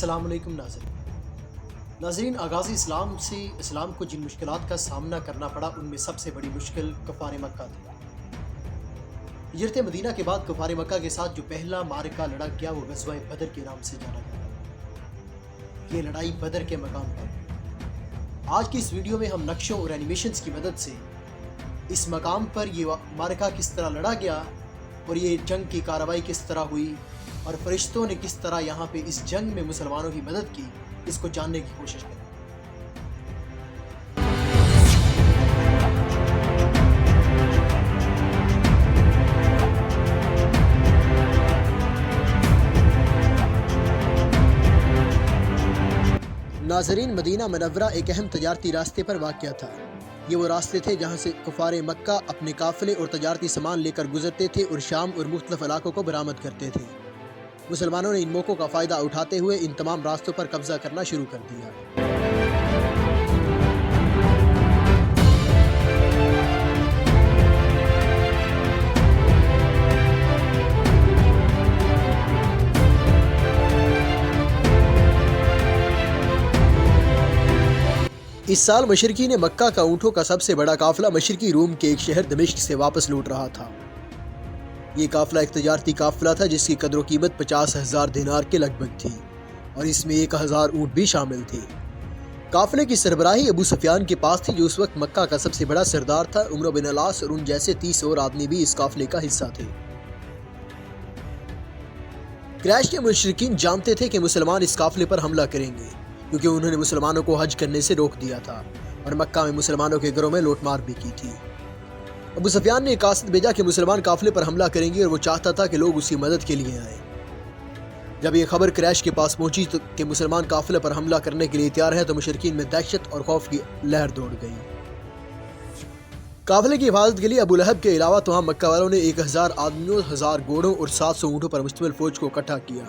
अस्सलाम वालेकुम नाज़रीन, आगाज़ इस्लाम से इस्लाम को जिन मुश्किलात का सामना करना पड़ा उनमें सबसे बड़ी मुश्किल कुफ़ार मक्का थी। हिजरत मदीना के बाद कुफ़ार मक्का के साथ जो पहला मारका लड़ा गया वो ग़ज़वा बदर के नाम से जाना जाता। ये लड़ाई बदर के मकाम पर। आज की इस वीडियो में हम नक्शों और एनिमेशंस की मदद से इस मकाम पर ये मारका किस तरह लड़ा गया और ये जंग की कार्रवाई किस तरह हुई और फरिश्तों ने किस तरह यहाँ पे इस जंग में मुसलमानों की मदद की, इसको जानने की कोशिश करें। नाज़रीन, मदीना मनव्वरा एक अहम तजारती रास्ते पर वाक़या था। ये वो रास्ते थे जहाँ से कुफ़ार मक्का अपने काफ़िले और तजारती सामान लेकर गुजरते थे और शाम और मुख्तलिफ इलाकों को बरामद करते थे। मुसलमानों ने इन मौक़ों का फ़ायदा उठाते हुए इन तमाम रास्तों पर कब्ज़ा करना शुरू कर दिया। इस साल मशरकी ने मक्का का ऊँटों का सबसे बड़ा काफ़िला मशरकी रूम के एक शहर दमिश्क से वापस लौट रहा था। ये काफ़िला एक तजारती काफ़िला था जिसकी कदर कीमत 50,000 दिनार के लगभग थी और इसमें 1,000 ऊँट भी शामिल थे। काफ़िले की सरबराही अबू सुफियान के पास थी, जो उस वक्त मक्का का सबसे बड़ा सरदार था। उमर बिन अलास और उन जैसे 30 और आदमी भी इस काफ़िले का हिस्सा थे। कुरैश के मुशरिकीन जानते थे कि मुसलमान इस काफ़िले पर हमला करेंगे, क्योंकि उन्होंने मुसलमानों को हज करने से रोक दिया था और मक्का में मुसलमानों के घरों में लूटमार भी की थी। अबू सुफियान ने कासिद भेजा कि मुसलमान काफ़िले पर हमला करेंगे और वो चाहता था कि लोग उसकी मदद के लिए आए। जब ये खबर कुरैश के पास पहुंची तो कि मुसलमान काफ़िले पर हमला करने के लिए तैयार है, तो मुशरिकीन में दहशत और खौफ की लहर दौड़ गई। काफ़िले की हिफाजत के लिए अबू लहब के अलावा तो मक्का वालों ने 1,000 आदमियों, 1000 घोड़ों और 700 ऊँटों पर मुश्तमिल फौज को इकट्ठा किया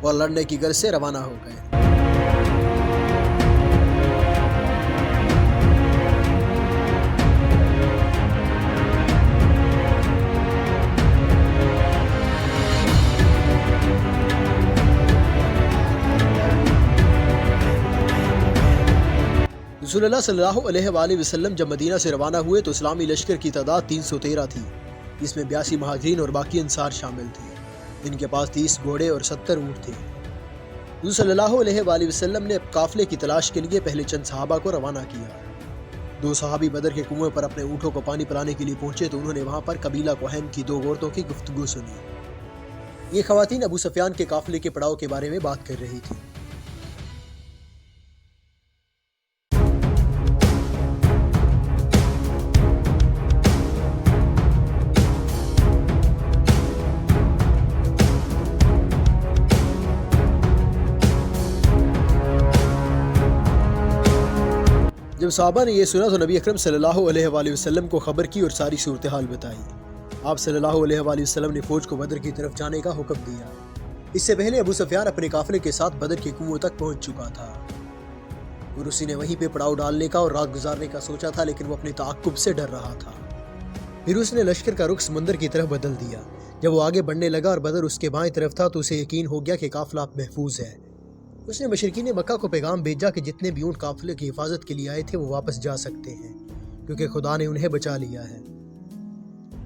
और लड़ने की गर्ज से रवाना हो गए। रसूलुल्लाह सल्लल्लाहु अलैहि वसल्लम जब मदीना से रवाना हुए तो इस्लामी लश्कर की तादाद 313 थी, जिसमें 82 महाजिरीन और बाकी अंसार शामिल थे। इनके पास 30 घोड़े और 70 ऊँट थे। रसूल सल्लल्लाहु अलैहि वसल्लम ने काफ़िले की तलाश के लिए पहले चंद सहाबा को रवाना किया। 2 सहाबी बदर के कुएं पर अपने ऊँटों को पानी पिलाने के लिए पहुंचे तो उन्होंने वहां पर कबीला कुहैम की 2 औरतों की गुफ्तगू सुनी। ये खवातीन अबू सुफियान के काफ़िले के पड़ाव के बारे में बात कर रही थी। जब सहाबा ने यह सुना तो नबी अकरम सल्लल्लाहु अलैहि वसल्लम को खबर की और सारी सूरत हाल बताई। आप सल्लल्लाहु अलैहि वसल्लम ने फौज को बदर की तरफ जाने का हुक्म दिया। इससे पहले अबू सुफियान अपने काफिले के साथ बदर के कुओं तक पहुंच चुका था और उसी ने वहीं पे पड़ाव डालने का और रात गुजारने का सोचा था, लेकिन वो अपने ताक़ुब से डर रहा था। फिर उसने लश्कर का रुख समंदर की तरफ बदल दिया। जब वो आगे बढ़ने लगा और बदर उसके बाएं तरफ था तो उसे यकीन हो गया कि काफिला अब महफूज है। उसने मुशरिकीन मक्का को पैगाम भेजा कि जितने भी ऊँट काफिले की हिफाजत के लिए आए थे वो वापस जा सकते हैं, क्योंकि खुदा ने उन्हें बचा लिया है।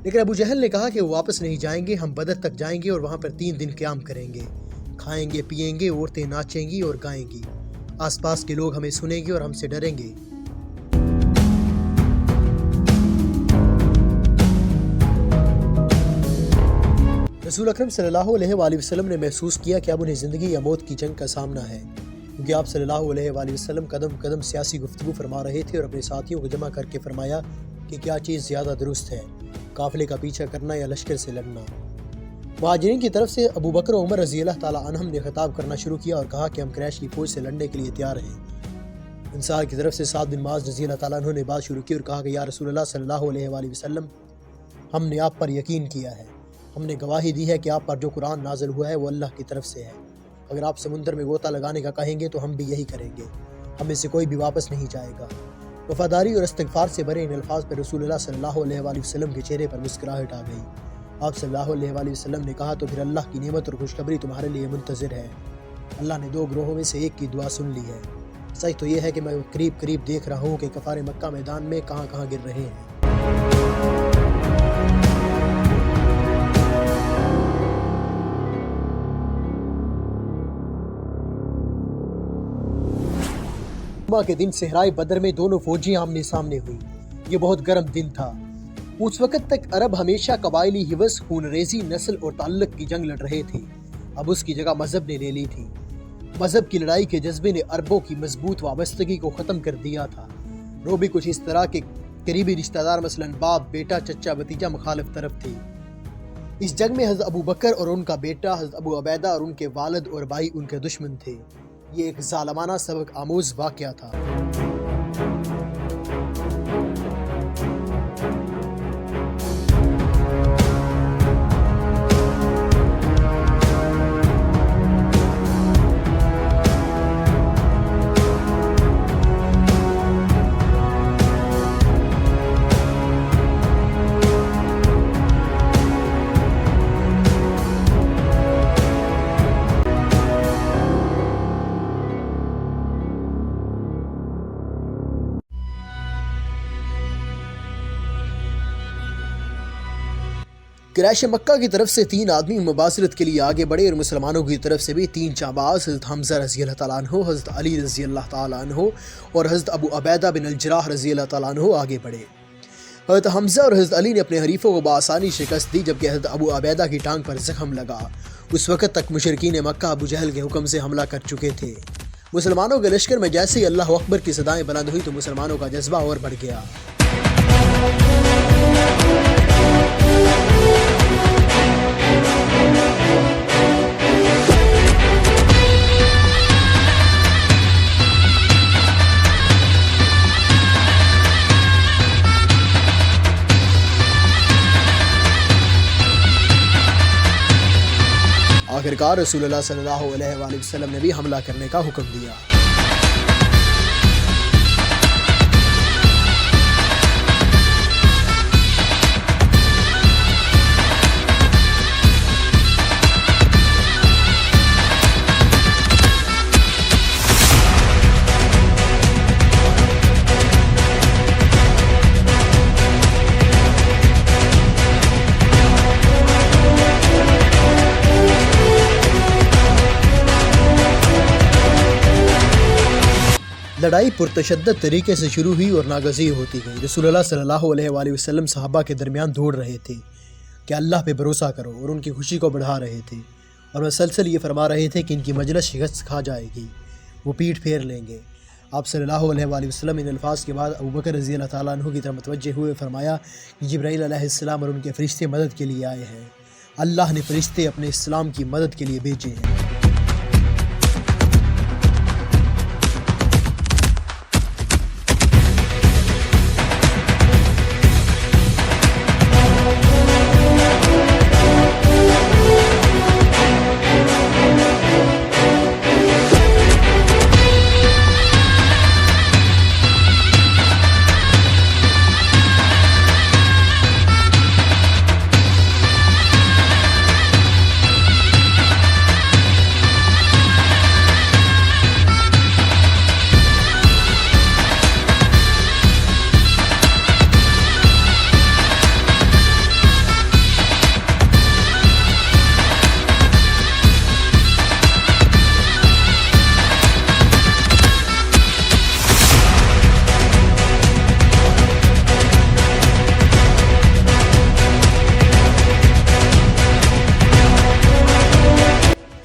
लेकिन अबू जहल ने कहा कि वो वापस नहीं जाएंगे, हम बदर तक जाएंगे और वहाँ पर 3 दिन क़याम करेंगे, खाएंगे पिएंगे, औरतें नाचेंगी और गाएंगी, आसपास के लोग हमें सुनेंगे और हमसे डरेंगे। रसूल अकरम सल्लल्लाहु अलैहि वसल्लम ने महसूस किया कि अब उन्हें ज़िंदगी या मौत की जंग का सामना है, क्योंकि आप सल्लल्लाहु अलैहि वसल्लम कदम कदम सियासी गुफ्तगू फरमा रहे थे और अपने साथियों को जमा करके फरमाया कि क्या चीज़ ज़्यादा दुरुस्त है, काफ़िले का पीछा करना या लश्कर से लड़ना। मुहाजिरीन की तरफ से अबू बकर और उमर रज़ी अल्लाह ताला अन्हुम ने खिताब करना शुरू किया और कहा कि हम कुरैश की फ़ौज से लड़ने के लिए तैयार हैं। अंसार की तरफ से साद बिन मुआज़ रज़ी अल्लाह ताला अन्हु ने बात शुरू की और कहा कि या रसूलल्लाह सल्लल्लाहु अलैहि वसल्लम, हमने आप पर यकीन किया है, हमने गवाही दी है कि आप पर जो कुरान नाज़िल हुआ है वो अल्लाह की तरफ से है। अगर आप समुंदर में गोता लगाने का कहेंगे तो हम भी यही करेंगे, हमें से कोई भी वापस नहीं जाएगा। वफादारी और इस्तिग़फ़ार से भरे इन अल्फाज पर रसूलुल्लाह सल्लल्लाहु अलैहि वसल्लम के चेहरे पर मुस्कुराहट आ गई। आप सल्लल्लाहु अलैहि वसल्लम ने कहा, तो फिर अल्लाह की नेमत और खुशखबरी तुम्हारे लिए मुंतज़िर है। اللہ نے 2 گروہوں میں سے ایک کی دعا سن لی ہے۔ سچ تو یہ ہے کہ میں قریب قریب دیکھ رہا ہوں کہ کفار مکہ میدان میں کہاں کہاں گر رہے ہیں۔ جمعہ کے دن صحرائے بدر میں دونوں فوجیں آمنے سامنے ہوئی۔ یہ بہت گرم دن تھا۔ اس وقت تک عرب ہمیشہ قبائلی حوث، خون ریزی، نسل اور تعلق کی جنگ لڑ رہے تھے۔ اب اس کی جگہ مذہب نے لے لی تھی۔ مذہب کی لڑائی کے جذبے نے عربوں کی مضبوط وابستگی کو ختم کر دیا تھا۔ وہ بھی کچھ اس طرح کے قریبی رشتہ دار مثلاً باپ، بیٹا، چچا، بھتیجا مخالف طرف تھے۔ اس جنگ میں حضرت ابو بکر اور ان کا بیٹا حضرت ابو عبیدہ اور ان کے والد اور بھائی ان کے دشمن تھے۔ یہ ایک ظالمانہ سبق آموز واقعہ تھا۔ قریش مکہ کی طرف سے 3 آدمی مباصرت کے لیے آگے بڑھے اور مسلمانوں کی طرف سے بھی 3 جانباز حضرت حمزہ رضی اللہ تعالیٰ عنہ، حضرت علی رضی اللہ تعالیٰ عنہ اور حضرت ابو عبیدہ بن الجراح رضی اللہ تعالیٰ عنہ آگے بڑھے۔ حضرت حمزہ اور حضرت علی نے اپنے حریفوں کو بآسانی شکست دی، جبکہ حضرت ابو عبیدہ کی ٹانگ پر زخم لگا۔ اس وقت تک مشرکین مکہ ابو جہل کے حکم سے حملہ کر چکے تھے۔ مسلمانوں کے لشکر میں جیسے ہی اللہ اکبر کی صدائیں بلند ہوئی تو مسلمانوں کا جذبہ اور بڑھ گیا۔ آخرکار رسول اللہ صلی اللہ علیہ وآلہ وسلم نے بھی حملہ کرنے کا حکم دیا۔ لڑائی پرتشدد طریقے سے شروع ہوئی اور ناگزیر ہوتی گئی۔ رسول اللہ صلی اللہ علیہ وآلہ وسلم صحابہ کے درمیان دوڑ رہے تھے کہ اللہ پہ بھروسہ کرو اور ان کی خوشی کو بڑھا رہے تھے، اور مسلسل یہ فرما رہے تھے کہ ان کی مجلس شکست کھا جائے گی، وہ پیٹھ پھیر لیں گے۔ آپ صلی اللہ علیہ وآلہ وسلم ان الفاظ کے بعد ابو بکر رضی اللہ تعالیٰ عنہ کی طرف متوجہ ہوئے، فرمایا کہ جبرائیل علیہ السلام اور ان کے فرشتے مدد کے لیے آئے ہیں۔ اللہ نے فرشتے اپنے اسلام کی مدد کے لیے بھیجے ہیں۔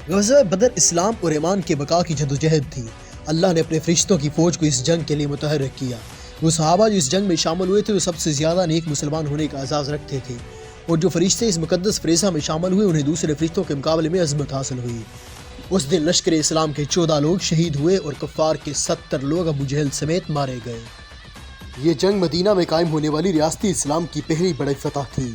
غزوہ بدر اسلام اور ایمان کے بقا کی جدوجہد تھی۔ اللہ نے اپنے فرشتوں کی فوج کو اس جنگ کے لیے متحرک کیا۔ وہ صحابہ جو اس جنگ میں شامل ہوئے تھے وہ سب سے زیادہ نیک مسلمان ہونے کا اعزاز رکھتے تھے، اور جو فرشتے اس مقدس فریضہ میں شامل ہوئے انہیں دوسرے فرشتوں کے مقابلے میں عظمت حاصل ہوئی۔ اس دن لشکر اسلام کے 14 لوگ شہید ہوئے اور کفار کے 70 لوگ ابو جہل سمیت مارے گئے۔ یہ جنگ مدینہ میں قائم ہونے والی ریاستی اسلام کی پہلی بڑی فتح تھی۔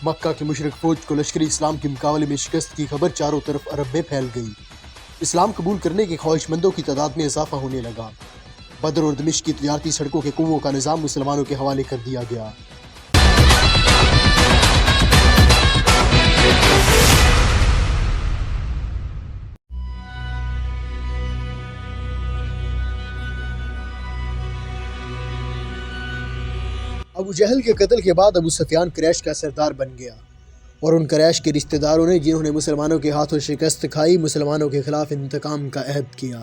مکہ کی مشرک فوج کو لشکری اسلام کے مقابلے میں شکست کی خبر چاروں طرف عرب میں پھیل گئی۔ اسلام قبول کرنے کے خواہش مندوں کی تعداد میں اضافہ ہونے لگا۔ بدر اور دمشق کی تجارتی سڑکوں کے کنووں کا نظام مسلمانوں کے حوالے کر دیا گیا۔ ابو جہل کے قتل کے بعد ابو سفیان قریش کا سردار بن گیا اور ان قریش کے رشتہ داروں نے جنہوں نے مسلمانوں کے ہاتھوں شکست کھائی مسلمانوں کے خلاف انتقام کا عہد کیا۔